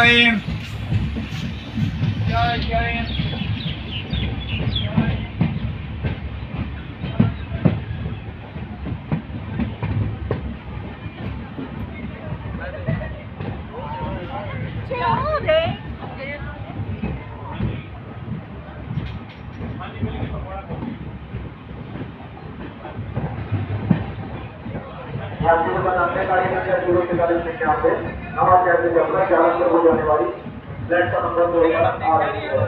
जय जय जय हो जाने वाली प्लेटफॉर्म नंबर 2 आ रही है।